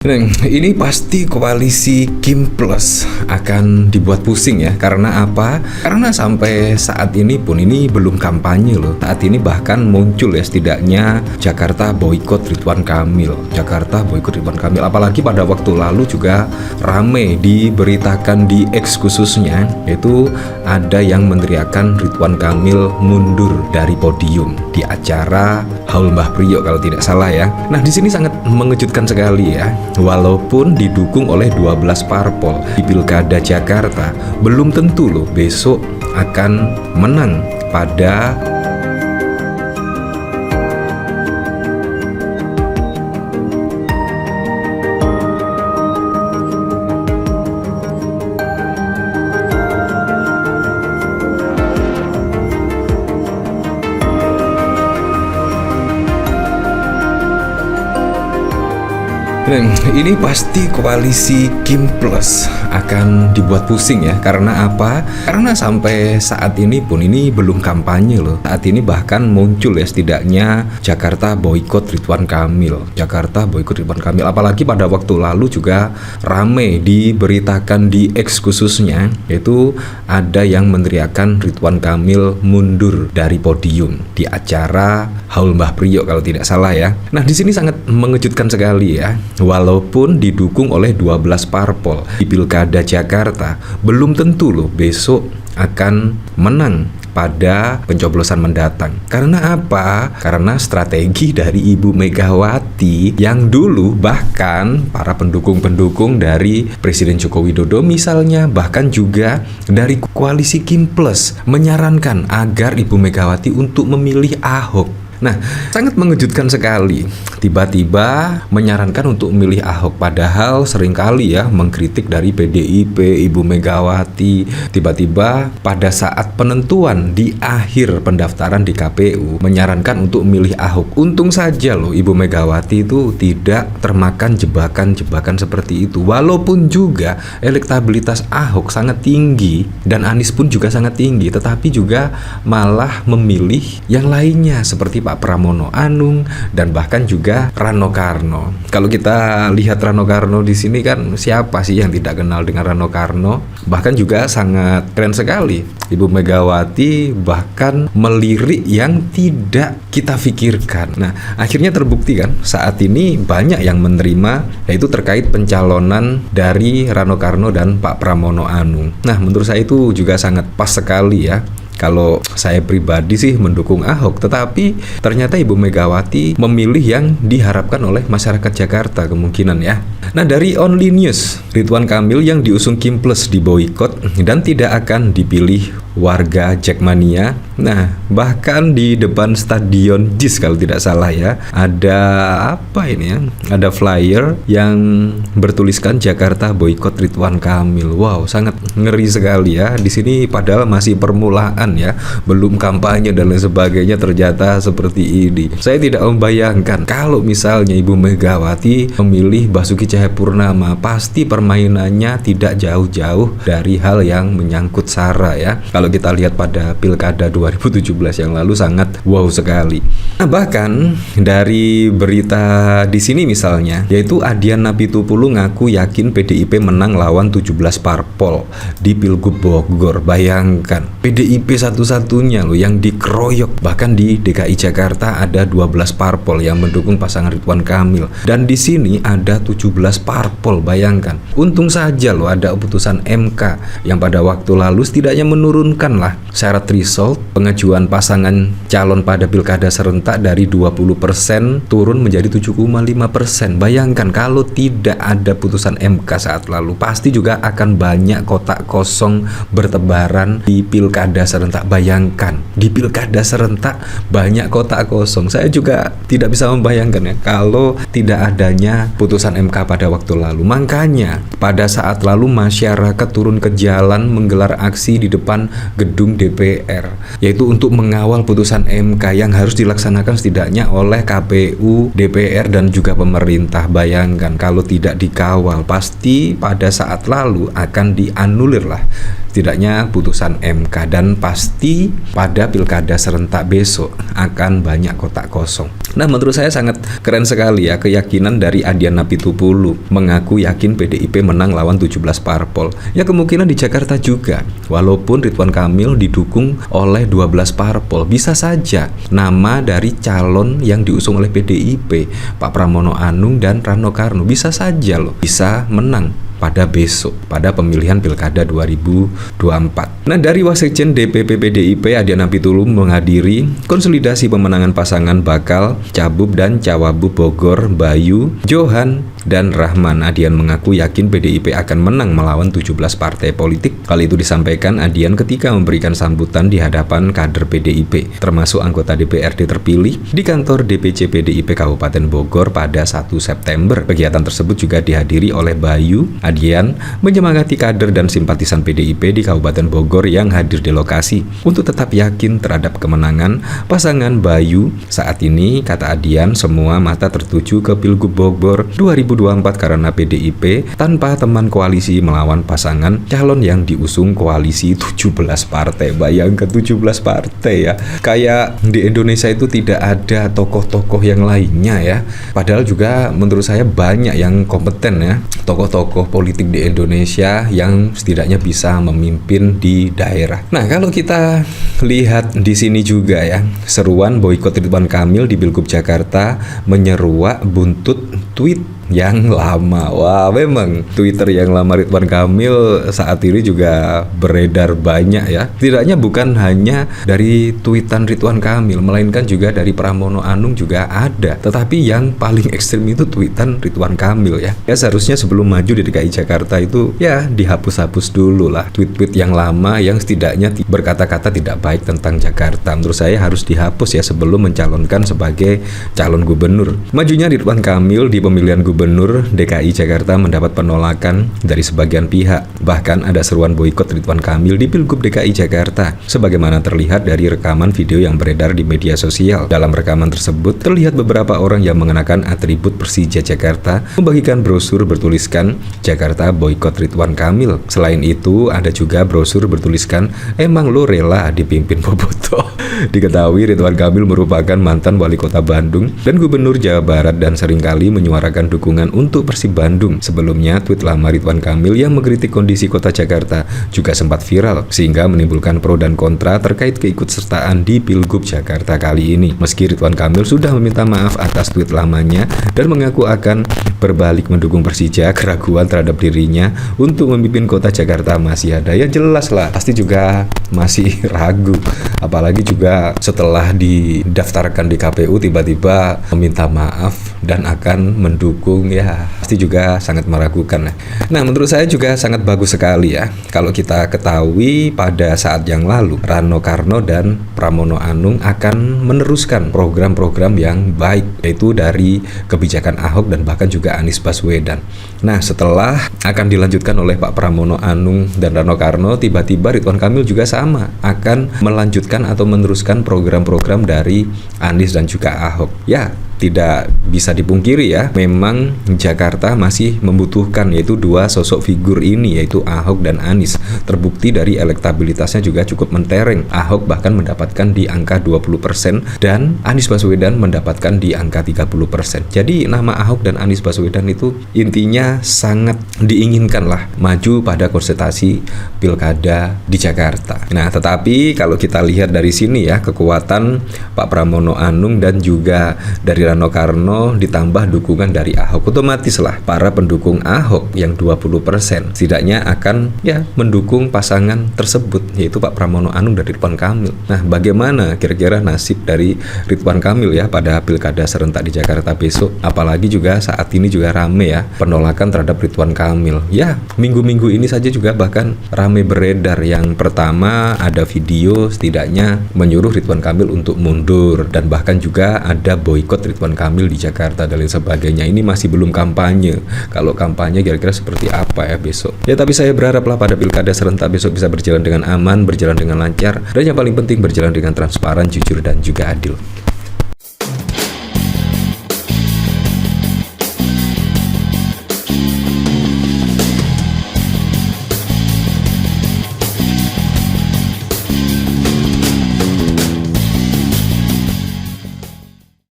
Ini pasti koalisi Kim Plus akan dibuat pusing ya. Karena apa? Karena sampai saat ini pun ini belum kampanye loh. Saat ini bahkan muncul ya setidaknya Jakarta boykot Ridwan Kamil. Jakarta boykot Ridwan Kamil. Apalagi pada waktu lalu juga rame diberitakan di X khususnya, yaitu ada yang meneriakan Ridwan Kamil mundur dari podium di acara Haul Mbah Priok kalau tidak salah ya. Nah di sini sangat mengejutkan sekali ya. Walaupun didukung oleh 12 parpol di Pilkada Jakarta, belum tentu loh besok akan menang pada ini pasti koalisi Kim Plus akan dibuat pusing ya. Karena apa? Karena sampai saat ini pun ini belum kampanye loh. Saat ini bahkan muncul ya setidaknya Jakarta boykot Ridwan Kamil. Jakarta boykot Ridwan Kamil. Apalagi pada waktu lalu juga rame diberitakan di X khususnya, yaitu ada yang meneriakan Ridwan Kamil mundur dari podium di acara Haul Mbah Priok kalau tidak salah ya. Nah di sini sangat mengejutkan sekali ya. Walaupun didukung oleh 12 parpol di Pilkada Jakarta, belum tentu loh besok akan menang pada pencoblosan mendatang. Karena apa? Karena strategi dari Ibu Megawati yang dulu bahkan para pendukung-pendukung dari Presiden Joko Widodo misalnya, bahkan juga dari koalisi Kim Plus menyarankan agar Ibu Megawati untuk memilih Ahok. Nah, sangat mengejutkan sekali. Tiba-tiba menyarankan untuk memilih Ahok, padahal seringkali ya mengkritik dari PDIP, Ibu Megawati. Tiba-tiba pada saat penentuan di akhir pendaftaran di KPU menyarankan untuk memilih Ahok. Untung saja loh Ibu Megawati itu tidak termakan jebakan-jebakan seperti itu. Walaupun juga elektabilitas Ahok sangat tinggi dan Anies pun juga sangat tinggi, tetapi juga malah memilih yang lainnya seperti Pak Pramono Anung dan bahkan juga Rano Karno. Kalau kita lihat Rano Karno di sini kan, siapa sih yang tidak kenal dengan Rano Karno? Bahkan juga sangat keren sekali. Ibu Megawati bahkan melirik yang tidak kita pikirkan. Nah, akhirnya terbukti kan saat ini banyak yang menerima, yaitu terkait pencalonan dari Rano Karno dan Pak Pramono Anung. Nah, menurut saya itu juga sangat pas sekali ya. Kalau saya pribadi sih mendukung Ahok, tetapi ternyata Ibu Megawati memilih yang diharapkan oleh masyarakat Jakarta kemungkinan ya. Nah dari Only News, Ridwan Kamil yang diusung Kim Plus diboikot dan tidak akan dipilih warga Jackmania. Nah bahkan di depan Stadion JIS kalau tidak salah ya, ada apa ini ya? Ada flyer yang bertuliskan Jakarta boikot Ridwan Kamil. Wow, sangat ngeri sekali ya. Di sini padahal masih permulaan ya, belum kampanye dan lain sebagainya, ternyata seperti ini. Saya tidak membayangkan kalau misalnya Ibu Megawati memilih Basuki Cahayapurnama, pasti permainannya tidak jauh-jauh dari hal yang menyangkut SARA ya. Kalau kita lihat pada Pilkada 2017 yang lalu sangat wow sekali. Nah, bahkan dari berita di sini misalnya, yaitu Adian Napitupulu ngaku yakin PDIP menang lawan 17 parpol di Pilgub Bogor. Bayangkan, PDIP satu-satunya loh yang dikeroyok. Bahkan di DKI Jakarta ada 12 parpol yang mendukung pasangan Ridwan Kamil, dan di sini ada 17 parpol. Bayangkan, untung saja loh ada putusan MK yang pada waktu lalu setidaknya menurunkan lah syarat threshold pengajuan pasangan calon pada pilkada serentak dari 20% turun menjadi 7,5%. Bayangkan kalau tidak ada putusan MK saat lalu, pasti juga akan banyak kotak kosong bertebaran di pilkada serentak. Bayangkan di pilkada serentak banyak kotak kosong. Saya juga tidak bisa membayangkan ya kalau tidak adanya putusan MK pada waktu lalu. Makanya pada saat lalu masyarakat turun ke jalan menggelar aksi di depan gedung DPR, yaitu untuk mengawal putusan MK yang harus dilaksanakan setidaknya oleh KPU, DPR, dan juga pemerintah. Bayangkan kalau tidak dikawal, pasti pada saat lalu akan dianulir lah setidaknya putusan MK, dan pasti pada pilkada serentak besok akan banyak kotak kosong. Nah, menurut saya sangat keren sekali ya keyakinan dari Adian Apitupulu, mengaku yakin PDIP menang lawan 17 parpol. Ya, kemungkinan di Jakarta juga, walaupun Ridwan Kamil didukung oleh 12 parpol, bisa saja nama dari calon yang diusung oleh PDIP, Pak Pramono Anung dan Rano Karno, bisa saja loh, bisa menang pada besok, pada pemilihan pilkada 2024. Nah, dari Wasekjen DPP PDIP Adian Apitupulu menghadiri konsolidasi pemenangan pasangan bakal Cabup dan Cawabup Bogor, Bayu, Johan, dan Rahman. Adian mengaku yakin PDIP akan menang melawan 17 partai politik. Hal itu disampaikan Adian ketika memberikan sambutan di hadapan kader PDIP, termasuk anggota DPRD terpilih di kantor DPC PDIP Kabupaten Bogor pada 1 September. Kegiatan tersebut juga dihadiri oleh Bayu. Adian menyemangati kader dan simpatisan PDIP di Kabupaten Bogor yang hadir di lokasi untuk tetap yakin terhadap kemenangan pasangan Bayu. Saat ini, kata Adian, semua mata tertuju ke Pilgub Bogor 2024 karena PDIP tanpa teman koalisi melawan pasangan calon yang diusung koalisi 17 partai. Bayangkan 17 partai ya. Kayak di Indonesia itu tidak ada tokoh-tokoh yang lainnya ya. Padahal juga menurut saya banyak yang kompeten ya, tokoh-tokoh politik di Indonesia yang setidaknya bisa memimpin di daerah. Nah, kalau kita lihat di sini juga ya, seruan boikot Ridwan Kamil di Pilgub Jakarta menyeruak buntut tweet yang lama. Wah, memang Twitter yang lama Ridwan Kamil saat ini juga beredar banyak ya. Tidaknya bukan hanya dari tweetan Ridwan Kamil, melainkan juga dari Pramono Anung juga ada. Tetapi yang paling ekstrim itu tweetan Ridwan Kamil ya. Ya, seharusnya sebelum maju di DKI Jakarta itu ya dihapus-hapus dulu lah tweet-tweet yang lama yang setidaknya berkata-kata tidak baik tentang Jakarta. Menurut saya harus dihapus ya sebelum mencalonkan sebagai calon gubernur. Majunya Ridwan Kamil di pemilihan gubernur DKI Jakarta mendapat penolakan dari sebagian pihak. Bahkan ada seruan boikot Ridwan Kamil di Pilgub DKI Jakarta, sebagaimana terlihat dari rekaman video yang beredar di media sosial. Dalam rekaman tersebut terlihat beberapa orang yang mengenakan atribut Persija Jakarta membagikan brosur bertuliskan Jakarta boikot Ridwan Kamil. Selain itu, ada juga brosur bertuliskan emang lo rela dipimpin Boboto. Diketahui Ridwan Kamil merupakan mantan wali kota Bandung dan gubernur Jawa Barat dan seringkali menyuarakan dukungan untuk Persib Bandung. Sebelumnya, tweet lama Ridwan Kamil yang mengkritik kondisi kota Jakarta juga sempat viral, sehingga menimbulkan pro dan kontra terkait keikutsertaan di Pilgub Jakarta kali ini. Meski Ridwan Kamil sudah meminta maaf atas tweet lamanya dan mengaku akan berbalik mendukung Persija, keraguan terhadap dirinya untuk memimpin kota Jakarta masih ada. Ya jelas lah, pasti juga masih ragu. Apalagi juga setelah didaftarkan di KPU tiba-tiba meminta maaf dan akan mendukung, ya pasti juga sangat meragukan. Nah, menurut saya juga sangat bagus sekali ya kalau kita ketahui pada saat yang lalu Rano Karno dan Pramono Anung akan meneruskan program-program yang baik, yaitu dari kebijakan Ahok dan bahkan juga Anies Baswedan. Nah, setelah akan dilanjutkan oleh Pak Pramono Anung dan Rano Karno, tiba-tiba Ridwan Kamil juga sama akan melanjutkan atau meneruskan program-program dari Anies dan juga Ahok. Ya, tidak bisa dipungkiri ya, memang Jakarta masih membutuhkan yaitu dua sosok figur ini, yaitu Ahok dan Anies. Terbukti dari elektabilitasnya juga cukup mentereng. Ahok bahkan mendapatkan di angka 20% dan Anies Baswedan mendapatkan di angka 30%. Jadi nama Ahok dan Anies Baswedan itu intinya sangat diinginkan lah maju pada konsultasi pilkada di Jakarta. Nah, tetapi kalau kita lihat dari sini ya, kekuatan Pak Pramono Anung dan juga dari Rano Karno ditambah dukungan dari Ahok, otomatis lah para pendukung Ahok yang 20% setidaknya akan ya mendukung pasangan tersebut, yaitu Pak Pramono Anung dan Ridwan Kamil. Nah, bagaimana kira-kira nasib dari Ridwan Kamil ya pada pilkada serentak di Jakarta besok? Apalagi juga saat ini juga rame ya penolakan terhadap Ridwan Kamil. Ya, minggu-minggu ini saja juga bahkan rame beredar. Yang pertama ada video setidaknya menyuruh Ridwan Kamil untuk mundur dan bahkan juga ada boikot Ridwan Ridwan Kamil di Jakarta dan lain sebagainya. Ini masih belum kampanye. Kalau kampanye kira-kira seperti apa ya besok? Ya tapi saya berharaplah pada pilkada serentak besok bisa berjalan dengan aman, berjalan dengan lancar, dan yang paling penting berjalan dengan transparan, jujur dan juga adil.